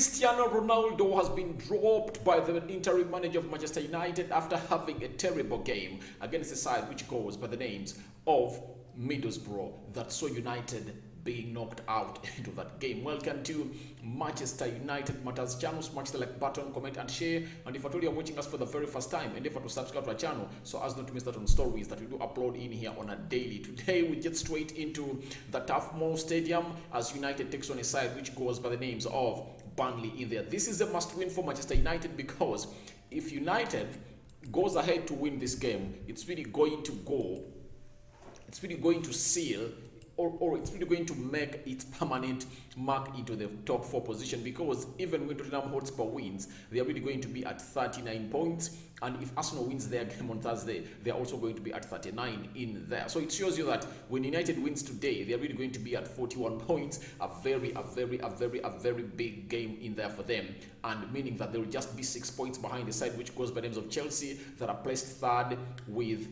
Cristiano Ronaldo has been dropped by the interim manager of Manchester United after having a terrible game against a side which goes by the names of Middlesbrough that saw United being knocked out into that game. Welcome to Manchester United Matters channel. Smash the like button, comment and share. And if at all you're watching us for the very first time, endeavor to subscribe to our channel so as not to miss out on stories that we do upload in here on a daily. Today we get straight into the Turf Moor Stadium as United takes on a side which goes by the names of Burnley in there. This is a must-win for Manchester United because if United goes ahead to win this game, it's really going to seal or it's really going to make its permanent mark into the top 4 position, because even when Tottenham Hotspur wins, they are really going to be at 39 points, and if Arsenal wins their game on Thursday, they are also going to be at 39 in there. So it shows you that when United wins today, they are really going to be at 41 points, a very big game in there for them, and meaning that they will just be 6 points behind the side which goes by the names of Chelsea, that are placed third with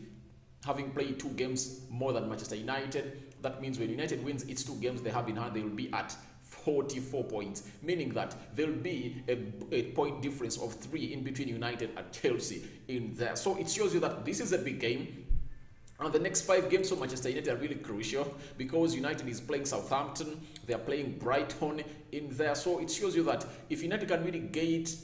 having played 2 games more than Manchester United. That means when United wins its 2 games they have in hand, they will be at 44 points, meaning that there will be a point difference of 3 in between United and Chelsea in there. So it shows you that this is a big game. And the next 5 games for Manchester United are really crucial, because United is playing Southampton, they are playing Brighton in there. So it shows you that if United can really get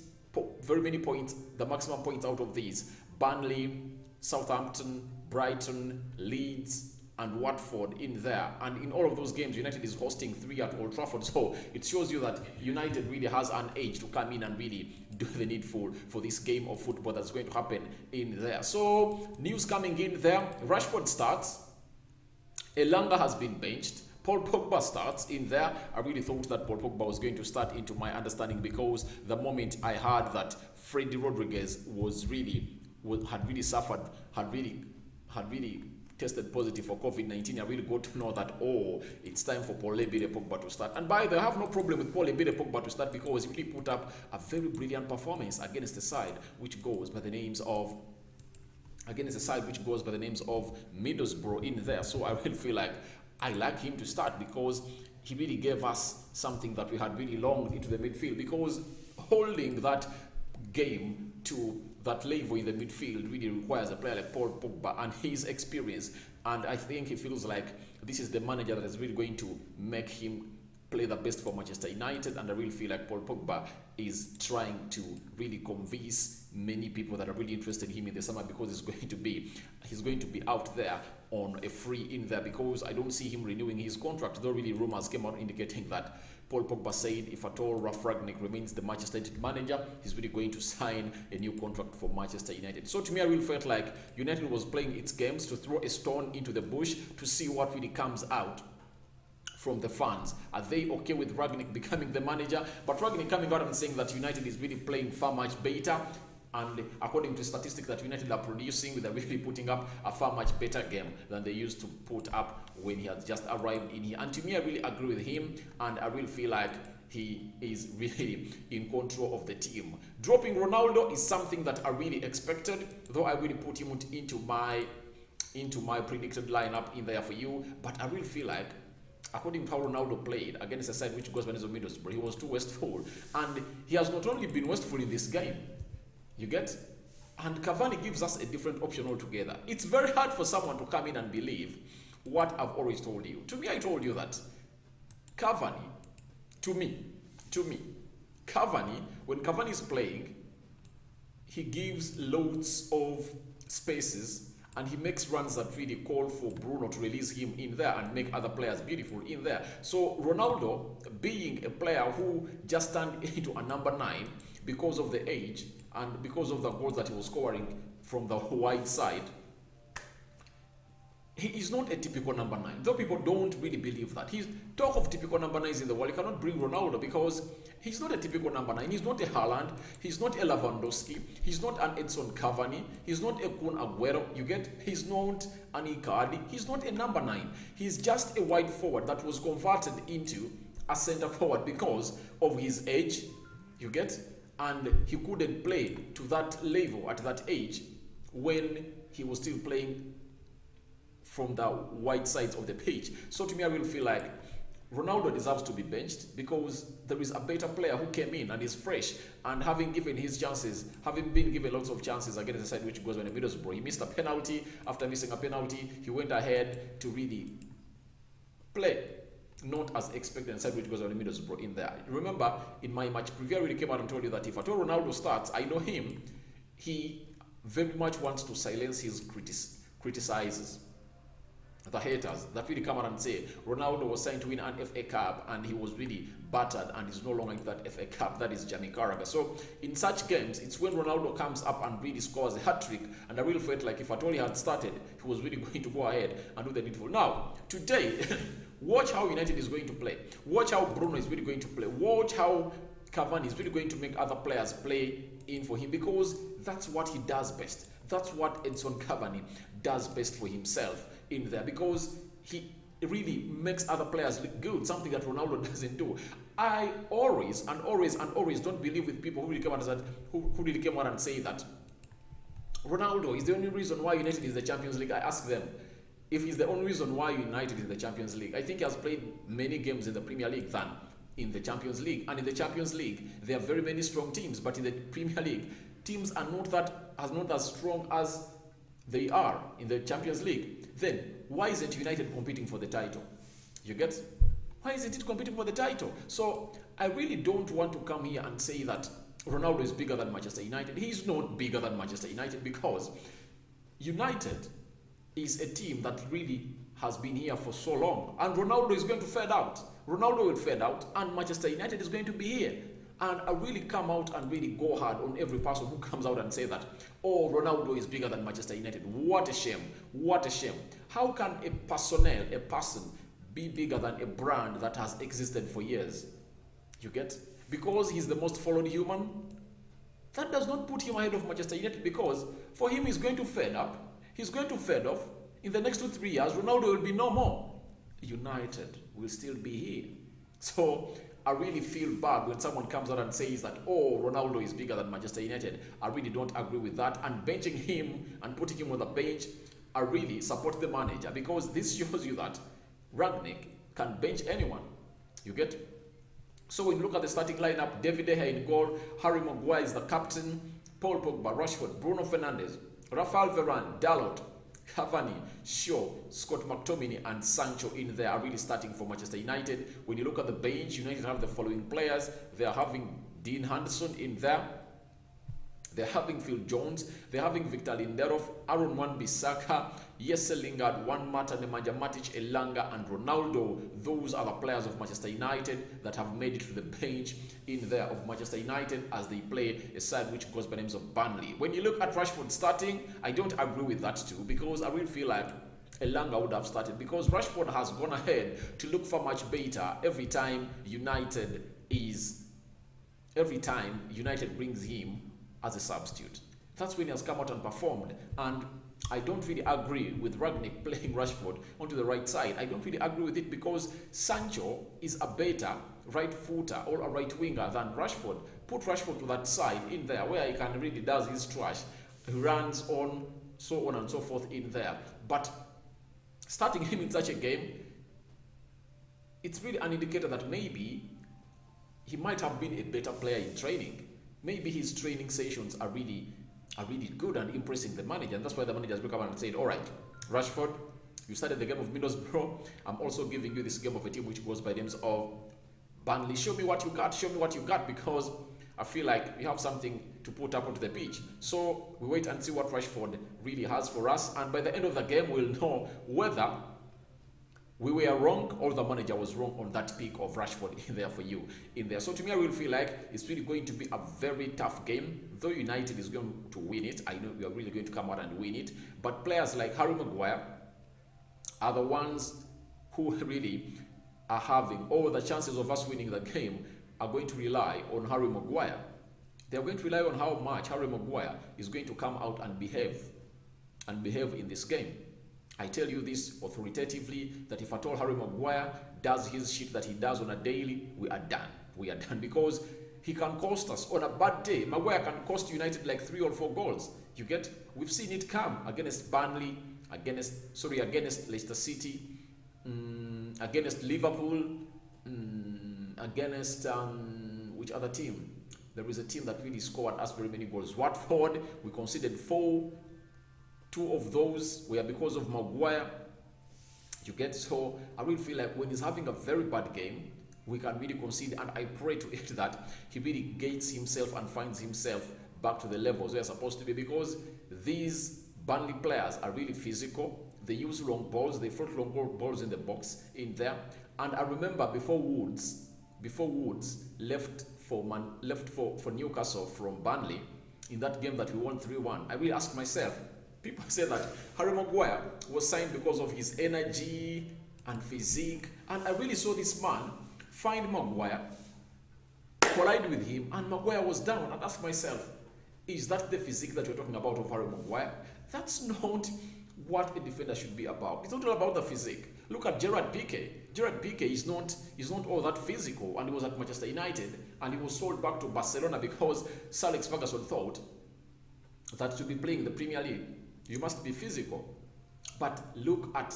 very many points, the maximum points out of these, Burnley, Southampton, Brighton, Leeds and Watford in there, and in all of those games United is hosting 3 at Old Trafford, so it shows you that United really has an edge to come in and really do the needful for this game of football that's going to happen in there. So news coming in there: Rashford starts, Elanga has been benched, Paul Pogba starts in there. I really thought that Paul Pogba was going to start, into my understanding, because the moment I heard that Freddie Rodriguez had really tested positive for COVID-19, I really got to know that, oh, it's time for Paul Pogba to start. And by the way, I have no problem with Paul Pogba to start, because he really put up a very brilliant performance against the side which goes by the names of Middlesbrough in there. So I really feel like I like him to start, because he really gave us something that we had really longed into the midfield, because holding that game to that level in the midfield really requires a player like Paul Pogba and his experience. And I think he feels like this is the manager that is really going to make him play the best for Manchester United. And I really feel like Paul Pogba is trying to really convince many people that are really interested in him in the summer, because he's going to be out there on a free in there, because I don't see him renewing his contract, though really rumors came out indicating that Paul Pogba said if at all Ralf Rangnick remains the Manchester United manager, he's really going to sign a new contract for Manchester United. So to me, I really felt like United was playing its games to throw a stone into the bush to see what really comes out from the fans. Are they okay with Rangnick becoming the manager? But Rangnick coming out and saying that United is really playing far much better, and according to statistics that United are producing, they're really putting up a far much better game than they used to put up when he had just arrived in here. And to me, I really agree with him, and I really feel like he is really in control of the team. Dropping Ronaldo is something that I really expected, though I really put him into my predicted lineup in there for you. But I really feel like, according to how Ronaldo played against a side which goes by the name of Middlesbrough, he was too wasteful, and he has not only been wasteful in this game, you get, and Cavani gives us a different option altogether. It's very hard for someone to come in and believe what I've always told you. To me, I told you that Cavani, to me, Cavani, when Cavani is playing, he gives loads of spaces, and he makes runs that really call for Bruno to release him in there and make other players beautiful in there. So Ronaldo, being a player who just turned into a number 9 because of the age and because of the goals that he was scoring from the wide side, he is not a typical number 9. Though people don't really believe that. Talk of typical number 9s in the world, you cannot bring Ronaldo, because he's not a typical number 9. He's not a Haaland, he's not a Lewandowski, he's not an Edson Cavani, he's not a Kun Aguero, you get? He's not an Icardi, he's not a number 9. He's just a wide forward that was converted into a centre forward because of his age, you get? And he couldn't play to that level at that age when he was still playing from the wide sides of the pitch. So to me, I will feel like Ronaldo deserves to be benched because there is a better player who came in and is fresh, and having given his chances, having been given lots of chances against the side which goes by the Middlesbrough. He missed a penalty. After missing a penalty, he went ahead to really play not as expected and side which goes by the Middlesbrough in there. Remember, in my match preview, I really came out and told you that if at all Ronaldo starts, I know him, he very much wants to silence his criticizers, the haters that really come out and say Ronaldo was signed to win an FA Cup and he was really battered and is no longer in that FA Cup. That is Jamie Carragher. So in such games, it's when Ronaldo comes up and really scores a hat-trick, and I really felt like if at all he had started, he was really going to go ahead and do the needful. Now, today, watch how United is going to play. Watch how Bruno is really going to play. Watch how Cavani is really going to make other players play in for him, because that's what he does best. That's what Edson Cavani does best for himself in there, because he really makes other players look good, something that Ronaldo doesn't do. I always don't believe with people who really come out and who really came out and say that Ronaldo is the only reason why United is the Champions League. I ask them if he's the only reason why United is in the Champions League. I think he has played many games in the Premier League than in the Champions League. And in the Champions League, there are very many strong teams, but in the Premier League, teams are not as strong as they are in the Champions League. Then why isn't United competing for the title? You get? Why isn't it competing for the title? So I really don't want to come here and say that Ronaldo is bigger than Manchester United. He's not bigger than Manchester United, because United is a team that really has been here for so long, and Ronaldo is going to fade out. Ronaldo will fade out, and Manchester United is going to be here. And I really come out and really go hard on every person who comes out and say that, oh, Ronaldo is bigger than Manchester United. What a shame. What a shame. How can a person be bigger than a brand that has existed for years? You get? Because he's the most followed human? That does not put him ahead of Manchester United, because for him, he's going to fade up. He's going to fade off. In the next 2-3 years, Ronaldo will be no more. United will still be here. So I really feel bad when someone comes out and says that, oh, Ronaldo is bigger than Manchester United. I really don't agree with that. And benching him and putting him on the bench, I really support the manager, because this shows you that Rangnick can bench anyone. You get? So when you look at the starting lineup, David De Gea in goal, Harry Maguire is the captain, Paul Pogba, Rashford, Bruno Fernandes, Rafael Varane, Dalot, Cavani, Shaw, Scott McTominay and Sancho in there are really starting for Manchester United. When you look at the bench, United have the following players. They are having Dean Henderson in there. They're having Phil Jones. They're having Victor Lindelof, Aaron Wan-Bissaka, Jesse Lingard, Juan Mata, Nemanja Matic, Elanga and Ronaldo. Those are the players of Manchester United that have made it to the bench in there of Manchester United as they play a side which goes by the names of Burnley. When you look at Rashford starting, I don't agree with that too, because I really feel like Elanga would have started, because Rashford has gone ahead to look for much better every time United brings him as a substitute. That's when he has come out and performed. And I don't really agree with Rangnick playing Rashford onto the right side. I don't really agree with it, because Sancho is a better right footer or a right winger than Rashford. Put Rashford to that side in there where he can really does his trash. He runs on, so on and so forth in there. But starting him in such a game, it's really an indicator that maybe he might have been a better player in training. Maybe his training sessions are really good and impressing the manager, and that's why the manager has come out and said, all right, Rashford, you started the game of Middlesbrough. I'm also giving you this game of a team which goes by the names of Burnley. Show me what you got, because I feel like we have something to put up onto the pitch. So we wait and see what Rashford really has for us, and by the end of the game, we'll know whether we were wrong or the manager was wrong on that pick of Rashford in there for you in there. So to me, I will feel like it's really going to be a very tough game. Though United is going to win it, I know we are really going to come out and win it. But players like Harry Maguire are the ones who really are having all the chances of us winning the game are going to rely on Harry Maguire. They are going to rely on how much Harry Maguire is going to come out and behave in this game. I tell you this authoritatively, that if at all Harry Maguire does his shit that he does on a daily, we are done. We are done, because he can cost us on a bad day. Maguire can cost United like 3 or 4 goals. You get? We've seen it come against Burnley, against Leicester City, against Liverpool, against which other team? There is a team that really scored us very many goals. Watford, we conceded 4. 2 of those were because of Maguire. You get, so I really feel like when he's having a very bad game, we can really concede, and I pray to it that he really gates himself and finds himself back to the levels where he's supposed to be, because these Burnley players are really physical. They use long balls, they float long balls in the box in there. And I remember before Woods left for Newcastle from Burnley in that game that we won 3-1, I really asked myself, people say that Harry Maguire was signed because of his energy and physique, and I really saw this man find Maguire, collide with him, and Maguire was down. And asked myself, is that the physique that we're talking about of Harry Maguire? That's not what a defender should be about. It's not all about the physique. Look at Gerard Piqué. Gerard Piqué is not all that physical, and he was at Manchester United, and he was sold back to Barcelona because Sir Alex Ferguson thought that to be playing the Premier League, you must be physical. But look at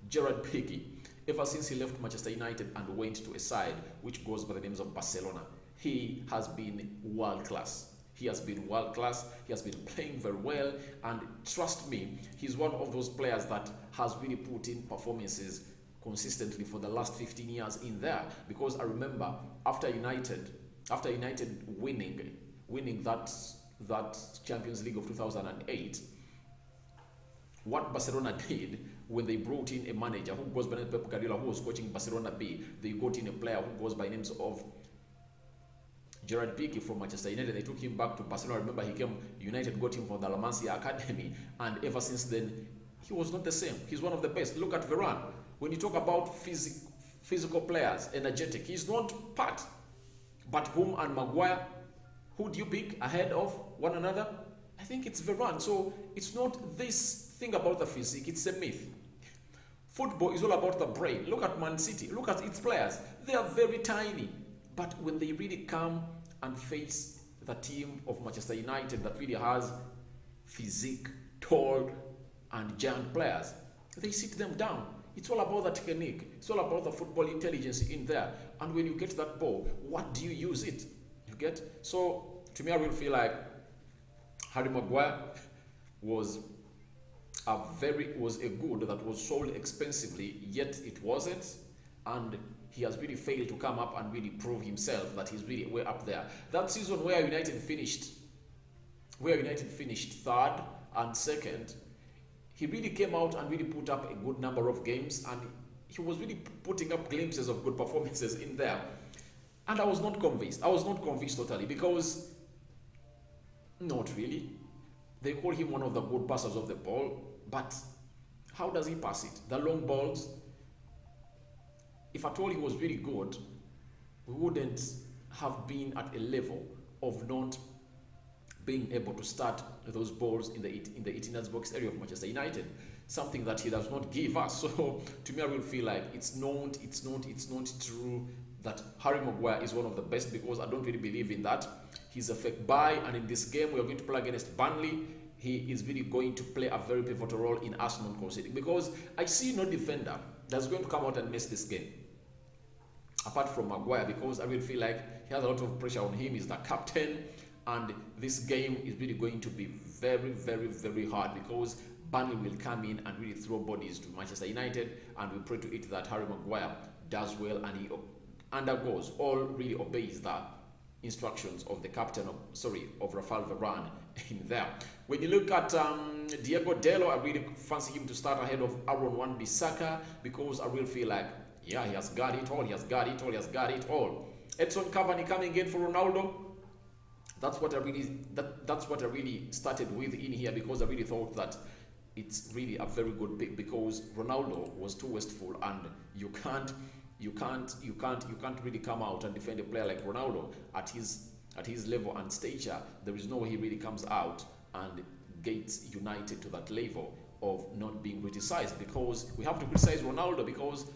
Gerard Piqué. Ever since he left Manchester United and went to a side which goes by the names of Barcelona, he has been world class. He has been world class. He has been playing very well, and trust me, he's one of those players that has really put in performances consistently for the last 15 years in there. Because I remember after United winning that Champions League of 2008, what Barcelona did when they brought in a manager who goes by the name of Pep Guardiola, who was coaching Barcelona B, they got in a player who goes by names of Gerard Piqué from Manchester United. They took him back to Barcelona. Remember, he came, United got him from the La Masia Academy, and ever since then, he was not the same. He's one of the best. Look at Varane. When you talk about physical players, energetic, he's not part. But whom and Maguire, who do you pick ahead of one another? I think it's Varane. So it's not this thing about the physique, it's a myth. Football is all about the brain. Look at Man City. Look at its players. They are very tiny. But when they really come and face the team of Manchester United that really has physique, tall, and giant players, they sit them down. It's all about the technique. It's all about the football intelligence in there. And when you get that ball, what do you use it? You get? So, to me, I will feel like Harry Maguire was a good that was sold expensively, yet it wasn't. And he has really failed to come up and really prove himself that he's really way up there. That season where United finished third and second, he really came out and really put up a good number of games, and he was really putting up glimpses of good performances in there. And I was not convinced. I was not convinced totally, because not really. They call him one of the good passers of the ball, but how does he pass it? The long balls. If at all he was really good, we wouldn't have been at a level of not being able to start those balls in the 18 box area of Manchester United, something that he does not give us. So to me, I will feel like it's not true that Harry Maguire is one of the best, because I don't really believe in that. He's a fake buy, and in this game we are going to play against Burnley, he is really going to play a very pivotal role in us not conceding, because I see no defender that's going to come out and miss this game apart from Maguire, because I will feel like he has a lot of pressure on him. He's the captain, and this game is really going to be very, very, very hard, because Burnley will come in and really throw bodies to Manchester United, and we pray to it that Harry Maguire does well and he undergoes, really obeys the instructions of the captain of Rafael Varane in there. When you look at Diego Dalot, I really fancy him to start ahead of Aaron Wan-Bissaka, because I really feel like, yeah, he has got it all. He has got it all. He has got it all. Edson Cavani coming in for Ronaldo. That's what I really started with in here, because I really thought that it's really a very good pick, because Ronaldo was too wasteful, and you can't really come out and defend a player like Ronaldo at his level and stature. There is no way he really comes out and gets United to that level of not being criticized, because we have to criticize Ronaldo, because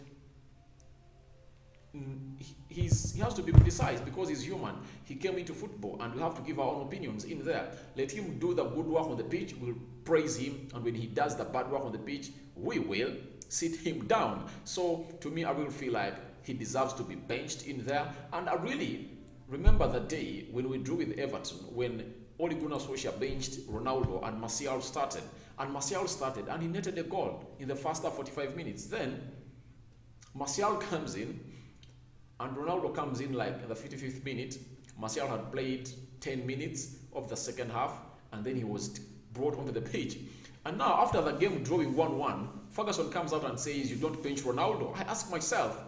he has to be criticized, because he's human. He came into football, and we have to give our own opinions in there. Let him do the good work on the pitch, we'll praise him, and when he does the bad work on the pitch, we will sit him down. So to me, I will feel like he deserves to be benched in there. And I really remember the day when we drew with Everton, when Ole Gunnar Solskjaer benched Ronaldo and Martial started. And Martial started and he netted a goal in the first 45 minutes. Then Martial comes in and Ronaldo comes in like in the 55th minute. Martial had played 10 minutes of the second half and then he was brought onto the pitch. And now after the game drawing 1-1, Ferguson comes out and says, you don't bench Ronaldo. I ask myself,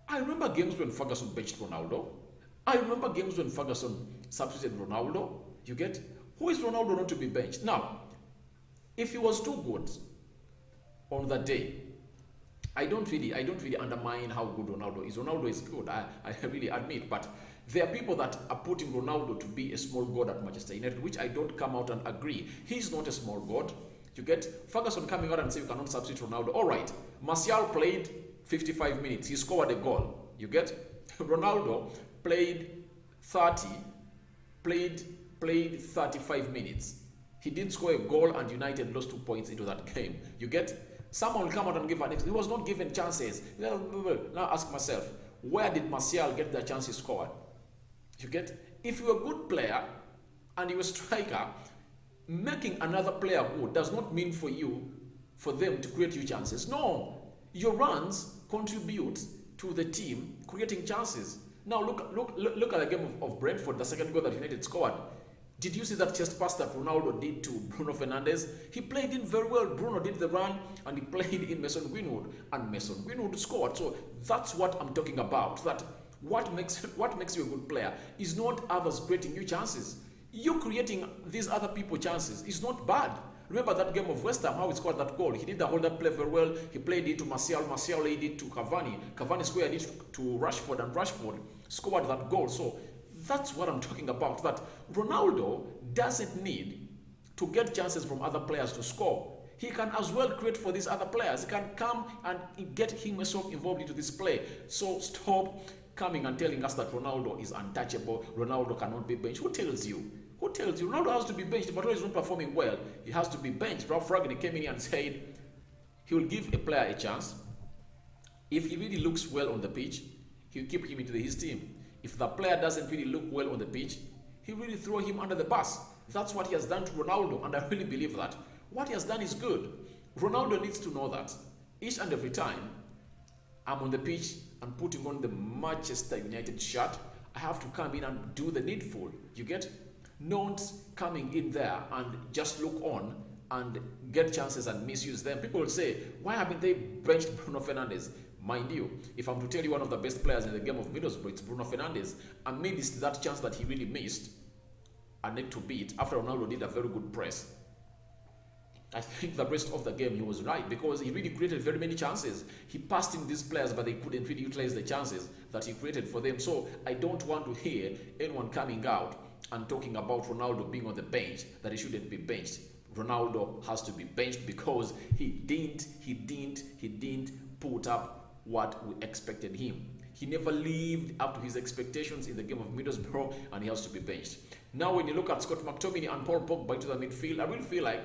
I remember games when Ferguson benched Ronaldo. I remember games when Ferguson substituted Ronaldo. You get? Who is Ronaldo not to be benched? Now, if he was too good on that day, I don't really undermine how good Ronaldo is. Ronaldo is good, I really admit, but there are people that are putting Ronaldo to be a small god at Manchester United, which I don't come out and agree. He's not a small god. You get? Ferguson coming out and saying you cannot substitute Ronaldo. All right, Martial played 55 minutes. He scored a goal. You get? Ronaldo played 35 minutes. He didn't score a goal and United lost 2 points into that game. You get? Someone will come out and give an example. He was not given chances. Now ask myself, where did Martial get the chance he scored? You get? If you're a good player and you're a striker, making another player good does not mean for them to create you chances. No, your runs contribute to the team creating chances. Now look at the game of Brentford, the second goal that United scored. Did you see that chest pass that Ronaldo did to Bruno Fernandes? He played in very well. Bruno did the run and he played in Mason Greenwood and Mason Greenwood scored. So that's what I'm talking about. That what makes you a good player is not others creating you chances. You creating these other people chances is not bad. Remember that game of West Ham, how he scored that goal. He did the hold up play very well. He played it to Martial. Martial laid it to Cavani. Cavani squared it to Rashford and Rashford scored that goal. So that's what I'm talking about, that Ronaldo doesn't need to get chances from other players to score. He can as well create for these other players. He can come and get himself involved into this play. So stop coming and telling us that Ronaldo is untouchable, Ronaldo cannot be benched. Who tells you? Who tells you? Ronaldo has to be benched. If Ronaldo is not performing well, he has to be benched. Ralph Ragnick came in and said he will give a player a chance. If he really looks well on the pitch, he'll keep him into his team. If the player doesn't really look well on the pitch, he really throw him under the bus. That's what he has done to Ronaldo, and I really believe that. What he has done is good. Ronaldo needs to know that each and every time I'm on the pitch and putting on the Manchester United shirt, I have to come in and do the needful. You get? Not coming in there and just look on and get chances and misuse them. People will say, why haven't they benched Bruno Fernandes? Mind you, if I'm to tell you one of the best players in the game of Middlesbrough, it's Bruno Fernandes. Amidst that chance that he really missed, and need to beat, after Ronaldo did a very good press, I think the rest of the game he was right, because he really created very many chances. He passed in these players, but they couldn't really utilize the chances that he created for them. So I don't want to hear anyone coming out and talking about Ronaldo being on the bench, that he shouldn't be benched. Ronaldo has to be benched because he didn't put up what we expected him. He never lived up to his expectations in the game of Middlesbrough, and he has to be benched. Now when you look at Scott McTominay and Paul Pogba into the midfield, I really feel like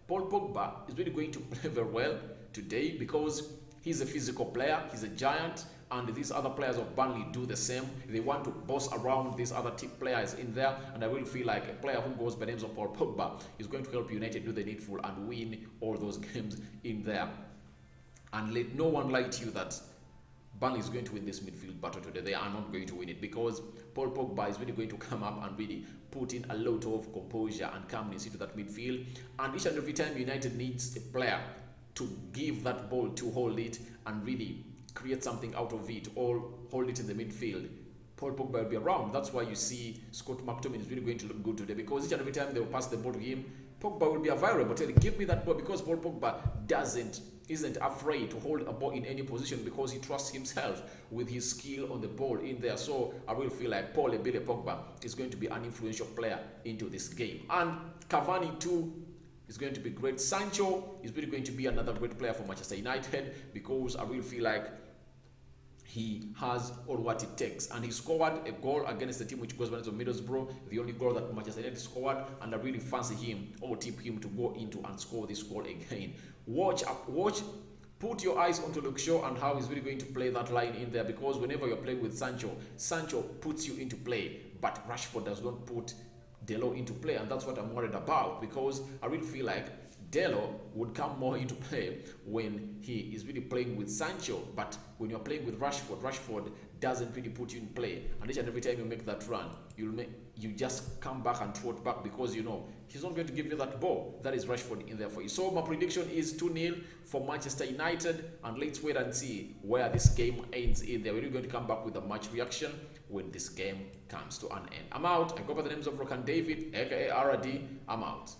Paul Pogba is really going to play very well today because he's a physical player, he's a giant, and these other players of Burnley do the same. They want to boss around these other team players in there, and I really feel like a player who goes by the names of Paul Pogba is going to help United do the needful and win all those games in there. And let no one lie to you that Burnley is going to win this midfield battle today. They are not going to win it because Paul Pogba is really going to come up and really put in a lot of composure and calmness into that midfield. And each and every time United needs a player to give that ball, to hold it and really create something out of it, or hold it in the midfield, Paul Pogba will be around. That's why you see Scott McTominay is really going to look good today, because each and every time they will pass the ball to him, Pogba will be available. Tell him, give me that ball, because Paul Pogba isn't afraid to hold a ball in any position because he trusts himself with his skill on the ball in there. So I really feel like Paul Pogba is going to be an influential player into this game. And Cavani too is going to be great. Sancho is really going to be another great player for Manchester United, because I really feel like he has all what it takes, and he scored a goal against the team which goes by the name of Middlesbrough, the only goal that Manchester United scored, and I really fancy him or tip him to go into and score this goal again. Watch Put your eyes onto Luke Shaw and how he's really going to play that line in there, because whenever you're playing with Sancho, Sancho puts you into play, but Rashford does not put Delo into play, and that's what I'm worried about, because I really feel like Delo would come more into play when he is really playing with Sancho, but when you're playing with Rashford, Rashford doesn't really put you in play, and each and every time you make that run, you just come back and trot back, because you know he's not going to give you that ball. That is Rashford in there for you. So my prediction is 2-0 for Manchester United, and let's wait and see where this game ends in there. We're really going to come back with a match reaction when this game comes to an end. I'm out. I go by the names of Rock and David, aka RD. I'm out.